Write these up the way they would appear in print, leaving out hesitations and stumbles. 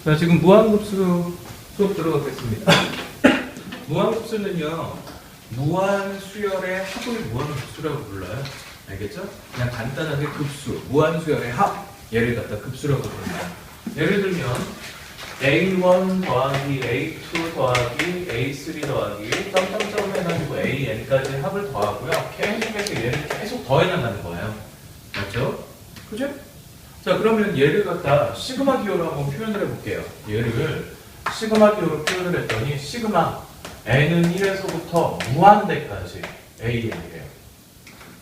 자, 지금 무한급수 수업 들어가겠습니다. 무한급수는요, 무한수열의 합을 무한급수라고 불러요. 알겠죠? 그냥 간단하게 급수, 무한수열의 합, 얘를 갖다 급수라고 부릅니다. 예를 들면 A1 더하기 A2 더하기 A3 더하기 점점점 해가지고 AN까지 합을 더하고요. 계속해서 얘를 계속 더해 나가는 거예요. 맞죠? 그죠? 자, 그러면 얘를 갖다 시그마 기호로 한번 표현을 해볼게요. 얘를 시그마 기호로 표현을 했더니 시그마 n은 1에서부터 무한대까지 AN이래요.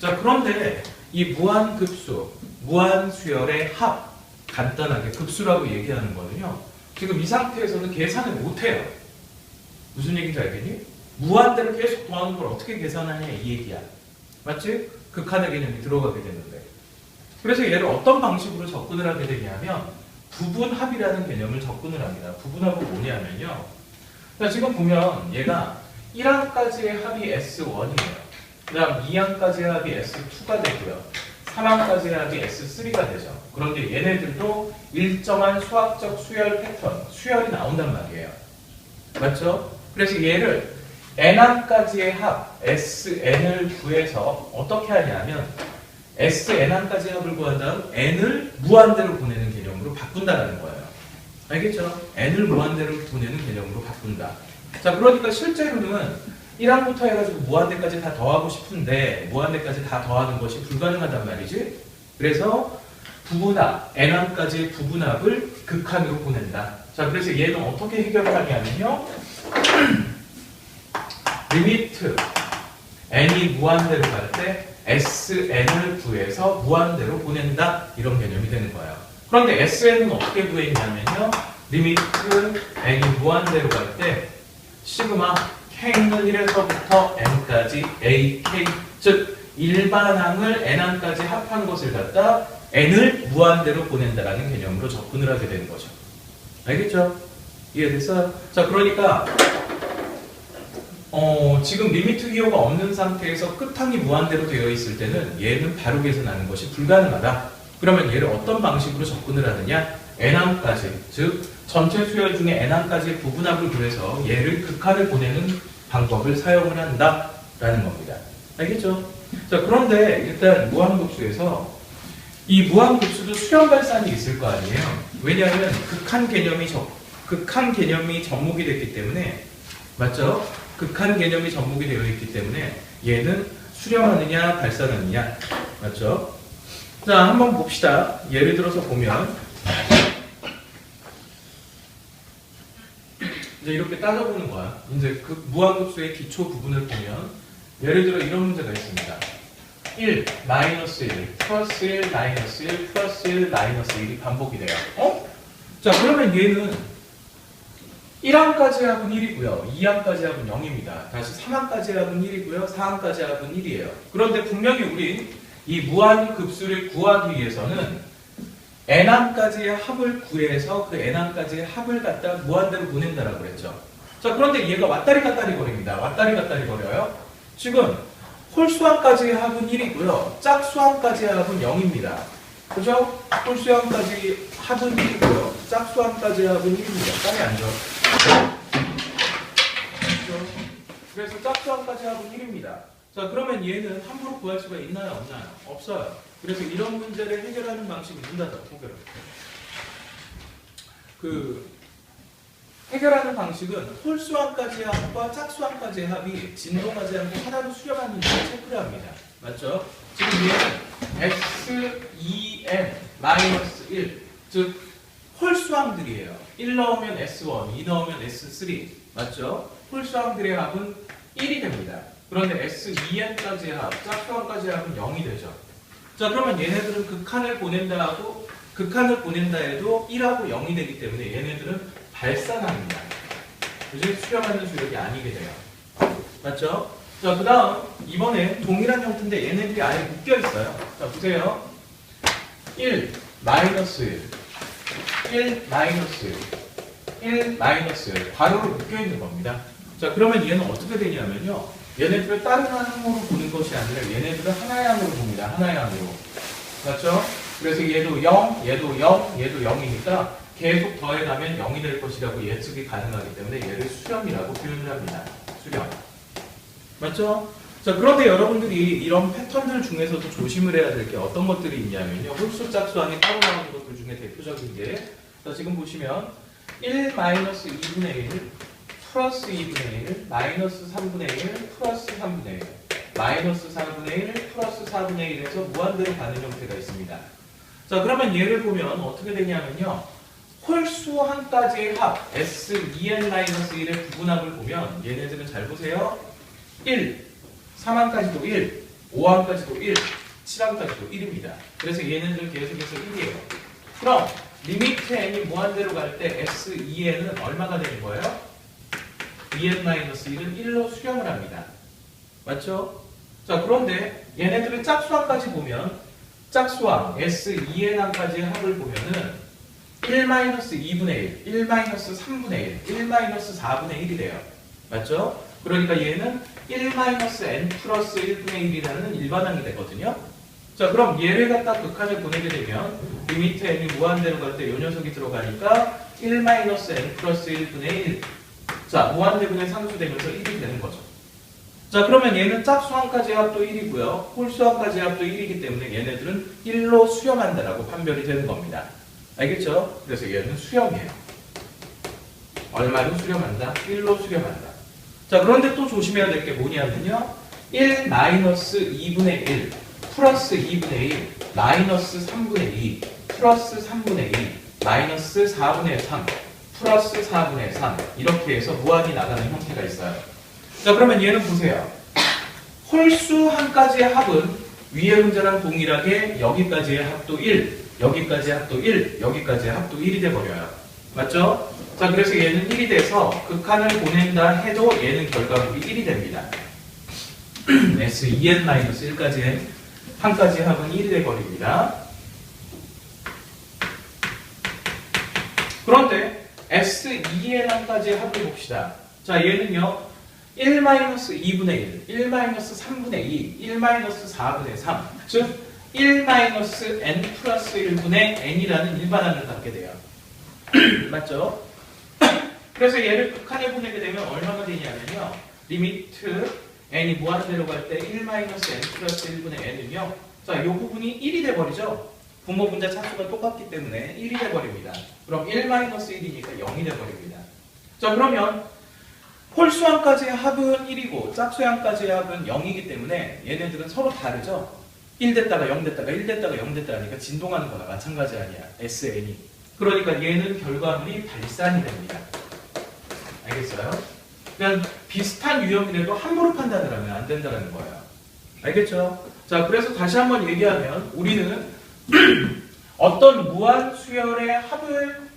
자, 그런데 이 무한급수, 무한수열의 합, 간단하게 급수라고 얘기하는 거는요, 지금 이 상태에서는 계산을 못해요. 무슨 얘기인지 알겠니? 무한대로 계속 더하는 걸 어떻게 계산하냐 이 얘기야. 맞지? 극한의 개념이 들어가게 되는데. 그래서 얘를 어떤 방식으로 접근을 하게 되냐면 부분합이라는 개념을 접근을 합니다. 부분합은 뭐냐면요. 자, 지금 보면 얘가 1항까지의 합이 S1이에요. 그 다음 2항까지의 합이 S2가 되고요. 3항까지의 합이 S3가 되죠. 그런데 얘네들도 일정한 수학적 수열 패턴, 수열이 나온단 말이에요. 맞죠? 그래서 얘를 n항까지의 합 Sn을 구해서 어떻게 하냐면 Sn항까지 합을 구한 다음 n을 무한대로 보내는 개념으로 바꾼다는 거예요. 알겠죠? n을 무한대로 보내는 개념으로 바꾼다. 자, 그러니까 실제로는 1항부터 해가지고 무한대까지 다 더하고 싶은데 무한대까지 다 더하는 것이 불가능하단 말이지. 그래서 부분합, n항까지의 부분합을 극한으로 보낸다. 자, 그래서 얘는 어떻게 해결을 하냐면요. 리미트 n이 무한대로 갈 때 Sn을 구해서 무한대로 보낸다. 이런 개념이 되는 거예요. 그런데 Sn은 어떻게 구했냐면요. 리미트 n이 무한대로 갈 때 시그마 k는 1에서부터 n까지 ak, 즉 일반항을 n항까지 합한 것을 갖다 n을 무한대로 보낸다라는 개념으로 접근을 하게 되는 거죠. 알겠죠? 이해됐어요? 자, 그러니까 지금 리미트 기호가 없는 상태에서 끝항이 무한대로 되어 있을 때는 얘는 바로 계산하는 것이 불가능하다. 그러면 얘를 어떤 방식으로 접근을 하느냐? n항까지, 즉 전체 수열 중에 n항까지 부분합을 구해서 얘를 극한을 보내는 방법을 사용을 한다라는 겁니다. 알겠죠? 자, 그런데 일단 무한급수에서 이 무한급수도 수렴 발산이 있을 거 아니에요? 왜냐하면 극한 개념이 접목이 됐기 때문에, 맞죠? 극한 개념이 접목이 되어 있기 때문에 얘는 수렴하느냐 발산하느냐, 맞죠? 자, 한번 봅시다. 예를 들어서 보면 이제 이렇게 따져보는 거야. 이제 그 무한급수의 기초 부분을 보면 예를 들어 이런 문제가 있습니다. 1, 마이너스 1, 플러스 1, 마이너스 1, 플러스 1, 마이너스 1이 반복이 돼요. 자, 그러면 얘는 1항까지 합은 1이고요. 2항까지 합은 0입니다. 다시 3항까지 합은 1이고요. 4항까지 합은 1이에요. 그런데 분명히 우리 이 무한급수를 구하기 위해서는 n항까지의 합을 구해서 그 n항까지의 합을 갖다 무한대로 보낸다라고 그랬죠. 자, 그런데 얘가 왔다리 갔다리 거립니다. 왔다리 갔다리 거려요. 지금 홀수항까지의 합은 1이고요. 짝수항까지의 합은 0입니다. 그죠? 홀수항까지 합은 1이고요. 짝수항까지의 합은 1입니다. 땀이 안 져. 그래서 짝수항까지 합은 1입니다. 자, 그러면 얘는 함부로 구할 수가 있나요? 없나요? 없어요. 그래서 이런 문제를 해결하는 방식이 있는다. 해결하는 방식은 홀수항까지의 합과 짝수항까지의 합이 진동하지 않고 하나로 수렴하는지를 체크를 합니다. 맞죠? 지금 얘는 S2n-1, 즉 홀수항들이에요. 1 넣으면 S1, 2 넣으면 S3, 맞죠? 홀수항들의 합은 1이 됩니다. 그런데 S2n까지의 합, 짝수항까지의 합은 0이 되죠. 자, 그러면 얘네들은 극한을 보낸다 해도 1하고 0이 되기 때문에 얘네들은 발산합니다. 그지? 수렴하는 수력이 아니게 돼요. 맞죠? 자, 그 다음 이번에 동일한 형태인데 얘네들이 아예 묶여 있어요. 자, 보세요. 1, 마이너스 1, 1, 마이너스 1, 1, 마이너스 1 바로로 묶여 있는 겁니다. 자, 그러면 얘는 어떻게 되냐면요. 얘네들을 다른 항으로 보는 것이 아니라 얘네들을 하나의 항으로 봅니다. 하나의 항으로. 맞죠? 그래서 얘도 0, 얘도 0, 얘도 0이니까 계속 더해가면 0이 될 것이라고 예측이 가능하기 때문에 얘를 수렴이라고 표현을 합니다. 수렴. 맞죠? 자, 그런데 여러분들이 이런 패턴들 중에서도 조심을 해야 될 게 어떤 것들이 있냐면요. 홀수 짝수항이 따로 나오는 것들 중에 대표적인 게, 자, 지금 보시면 1 마이너스 2분의 1 플러스 2분의 1 마이너스 3분의 1 플러스 3분의 1 마이너스 4분의 1 플러스 4분의 1에서 무한대로 가는 형태가 있습니다. 자, 그러면 얘를 보면 어떻게 되냐면요. 홀수 한 가지의 합 S2n-1의 부분합을 보면 얘네들은 잘 보세요. 1, 3항까지도 1, 5항까지도 1, 7항까지도 1입니다. 그래서 얘네들은 계속해서 1이에요. 그럼 리미트 n이 무한대로 갈 때 S2n은 얼마가 되는 거예요? 2n-1은 1로 수렴을 합니다. 맞죠? 자, 그런데 얘네들은 짝수항까지 보면 짝수항 S2n항까지의 합을 보면은 1-2분의 1, 1-3분의 1, 1-4분의 1이 돼요. 맞죠? 그러니까 얘는 1-n 플러스 1분의 1이라는 일반항이 되거든요. 자, 그럼 얘를 갖다 극한을 보내게 되면 리미트 n이 무한대로 갈 때 이 녀석이 들어가니까 1-n 플러스 1분의 1. 자, 무한대분의 상수되면서 1이 되는 거죠. 자, 그러면 얘는 짝수항까지의 합도 1이고요. 홀수항까지의 합도 1이기 때문에 얘네들은 1로 수렴한다라고 판별이 되는 겁니다. 알겠죠? 그래서 얘는 수렴이에요. 얼마로 수렴한다? 1로 수렴한다. 자, 그런데 또 조심해야 될 게 뭐냐면요. 1 마이너스 2분의 1 플러스 2분의 1 마이너스 3분의 2 플러스 3분의 2 마이너스 4분의 3 플러스 4분의 3 이렇게 해서 무한이 나가는 형태가 있어요. 자, 그러면 얘는 보세요. 홀수 한 가지의 합은 위의 문제랑 동일하게 여기까지의 합도 1, 여기까지의 합도 1, 여기까지의 합도 1이 돼버려요. 맞죠? 자, 그래서 얘는 1이 돼서 극한을 보낸다 해도 얘는 결과물이 1이 됩니다. S2n-1까지의 한 가지의 합은 1이 돼버립니다. 그런데 S2n까지의 합을 봅시다. 자, 얘는요. 1-2분의 1, 1-3분의 2, 1-4분의 3, 즉 1-n 플러스 1분의 n이라는 일반항을 갖게 돼요. 맞죠? 그래서 얘를 극한에 보내게 되면 얼마가 되냐면요. 리미트 n이 무한대로 갈 때 1-n 플러스 1분의 n은요. 자, 이 부분이 1이 돼버리죠. 분모 분자 차수가 똑같기 때문에 1이 돼버립니다. 그럼 1-1이니까 0이 돼버립니다. 자, 그러면 홀수항까지의 합은 1이고 짝수항까지의 합은 0이기 때문에 얘네들은 서로 다르죠. 1 됐다가 0 됐다가 1 됐다가 0 됐다가 하니까 진동하는 거나 마찬가지 아니야. SN이. 그러니까 얘는 결과물이 발산이 됩니다. 알겠어요? 그냥 비슷한 유형이라도 함부로 판단을 하면 안 된다는 거예요. 알겠죠? 자, 그래서 다시 한번 얘기하면 우리는 어떤 무한 수열의 합을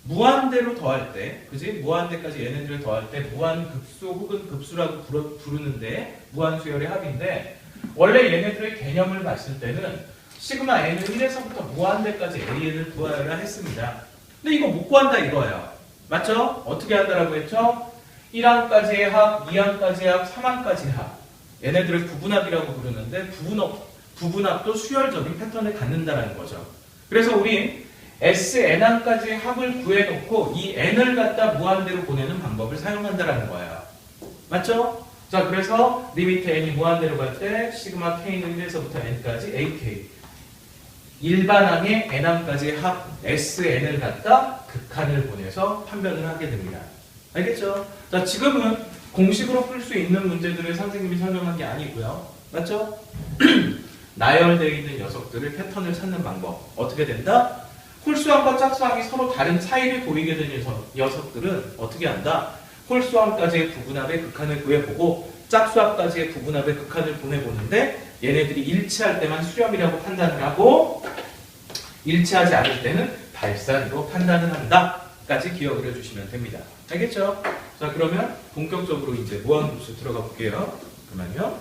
무한대로 더할 때, 그지? 무한대까지 얘네들을 더할 때 무한급수 혹은 급수라고 부르는데 무한수열의 합인데 원래 얘네들의 개념을 봤을 때는 시그마 n은 1에서부터 무한대까지 a를 구하여라 했습니다. 근데 이거 못 구한다 이거예요. 맞죠? 어떻게 한다라고 했죠? 1항까지의 합, 2항까지의 합, 3항까지의 합. 얘네들을 부분합이라고 부르는데 부분합도 수열적인 패턴을 갖는다는 거죠. 그래서 우린 SN항까지의 합을 구해놓고 이 n을 갖다 무한대로 보내는 방법을 사용한다는 거예요. 맞죠? 자, 그래서 리미트 n이 무한대로 갈 때 시그마 k는 1에서부터 n까지 ak 일반항의 n항까지의 합 SN을 갖다 극한을 보내서 판별을 하게 됩니다. 알겠죠? 자, 지금은 공식으로 풀 수 있는 문제들을 선생님이 설명한 게 아니고요. 맞죠? 나열되어 있는 녀석들을 패턴을 찾는 방법. 어떻게 된다? 홀수항과 짝수항이 서로 다른 차이를 보이게 되는 녀석들은 어떻게 한다? 홀수항까지의 부분합의 극한을 구해보고 짝수항까지의 부분합의 극한을 보내보는데 얘네들이 일치할 때만 수렴이라고 판단을 하고 일치하지 않을 때는 발산으로 판단을 한다 까지 기억을 해주시면 됩니다. 알겠죠? 자, 그러면 본격적으로 이제 무한급수 들어가 볼게요. 그러면요.